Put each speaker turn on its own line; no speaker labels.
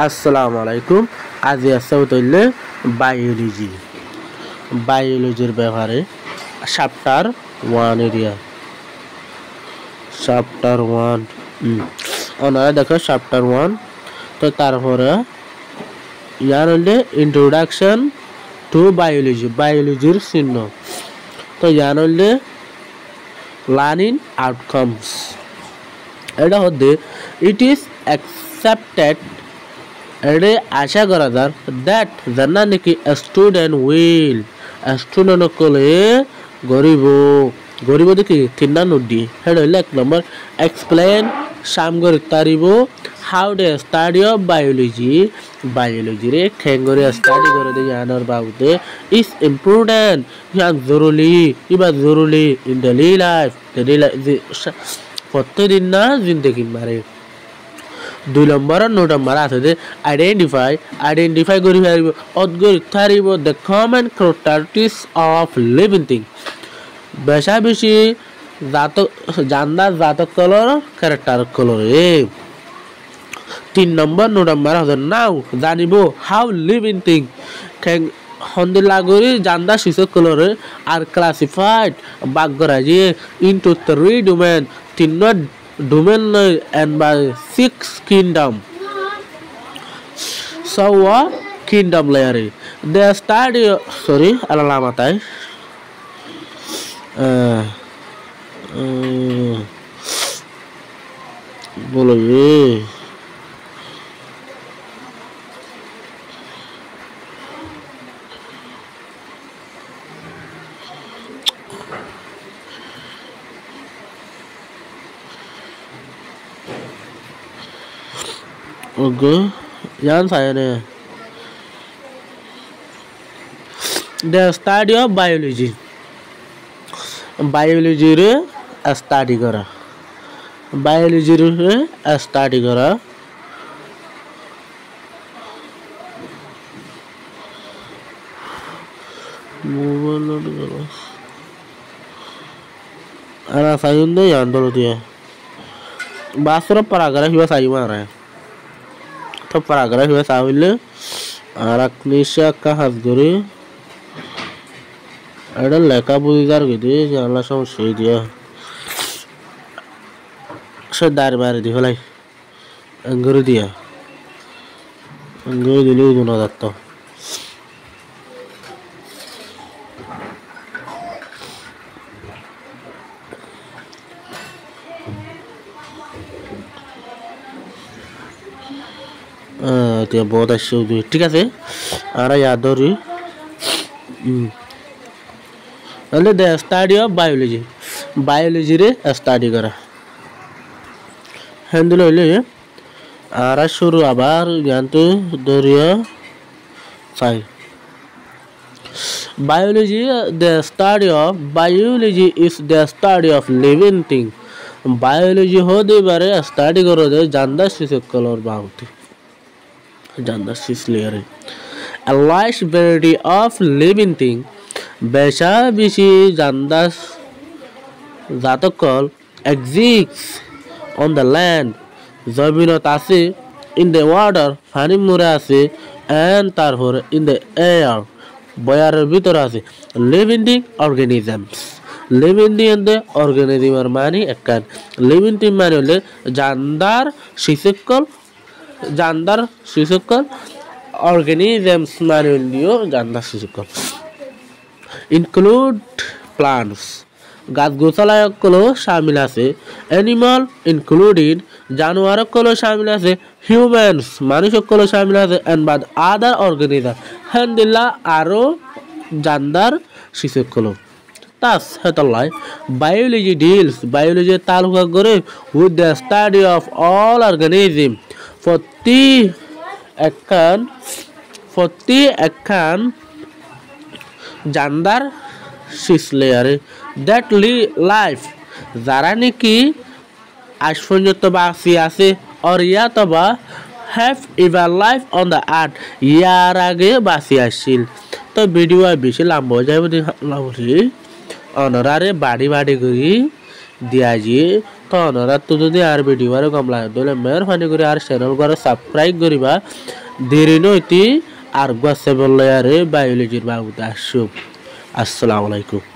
আসসালামু আলাইকুম। আজ আছে হইলে বায়োলজি। বায়োলজির ব্যাপারে চ্যাপ্টার 1 এরিয়া। চ্যাপ্টার 1 ওনারা দেখো চ্যাপ্টার 1। তো তারপরে ইয়ার হইলে ইন্ট্রোডাকশন টু বায়োলজি, বায়োলজির চিহ্ন। তো ইয়ার হইলে লার্নিং আউটকামস। এটা হচ্ছে ইট ইজ অ্যাকসেপ্টেড এডে আশা করা যার দ্যাট জানা নাকি স্টুডেন্ট উইল স্টুডেন্ট কলে গরিব দেখি তিনটা নোট দিয়ে হেড হইলে 1 নম্বর এক্সপ্লেন সাম করে তারিব how the study of biology রে খেঙ্গরে স্টাডি করে দিয়ে আনার বাবুতে ইজ ইম্পর্টেন্ট জরুরি ইন ডেইলি লাইফ প্রত্যেকদিন না জিন্দগি মারে। 2 নম্বর নোট নম্বর আছে আইডেন্টিফাই করি পারিব the common characteristics of living thing. বেশি জাতক কলর ক্যারেক্টার কলর। 3 নম্বর নোট নম্বর আছে নাও জানিব হাউ লিভিং থিং হন্দিলা করি জান্দা শিশু কলর আর ক্লাসিফাইড বাগ করা যে into 3 domain 3 domain and by 6 kingdom. So kingdom layer they study alamatai bolo ye okay yan saya ne the study of biology re study kara ana sayun de yan dolo dia basura paragraph hiwa sayu mara तो paragraph hiwa sawile araknisha ka hasgori ada leka budigar gidi janla সমস্যা দিয়া সে দার মারি দি হলাই আঙ্গুর দিয়া আঙ্গুর দিলে উদনা দত্ত बहुत अच्छे ठीक है आरा याद रही द स्टडी ऑफ बायोलॉजी रे स्टडी करा हैंडल হইলে आरा शुरू আবার জানতে দরিয়া চাই biology is the study of living thing biology হতে পারে স্টাডি করে জানদা শিশুকলর বাউতি জানদা শিশ লেয়ারে a large variety of living thing বেশি জানদা জাতকল exists on the land জমিনত আছে in the water পানির মধ্যে আছে and তারপরে in the air বয়ারের ভিতরে আছে living thing organisms মানে একখান লিভিং থিং মানে হলে জানদার শিশুকল organisms মানে হলিও জানদার শিশুকল include plants গাছ গোছালায়কগুলো শামিল আছে অ্যানিমাল ইনক্লুডিং জানোয়ারগুলো শামিল আছে হিউম্যানস মানুষগুলো শামিল আছে and but other organisms হ্যান্ডিলা আরো জানদার শিশুকল তাস হেতলাই বায়োলজি তালুকা করে with the study of all organism প্রতি একখান জানদার শিশ লেয়ারে দ্যাট লাইফ যারা নাকি আজ পর্যন্ত বাঁচি আছে or ইয়াতবা have ever life on the earth ইয়ার আগে বাঁচি আসছিল। তো ভিডিও বেশি লম্বা হয়ে যাবে অনারারে বাড়ি করি দিয়া যে তো অনারা তো যদি আর ভিডিও আর কম লাগে তাহলে মেহরবানি করে আর চ্যানেল করে সাবস্ক্রাইব করিবা দেরি নইতি আর গোসে বললে আরে বায়োলজির বাবুতে আসুক। আসসালামু আলাইকুম।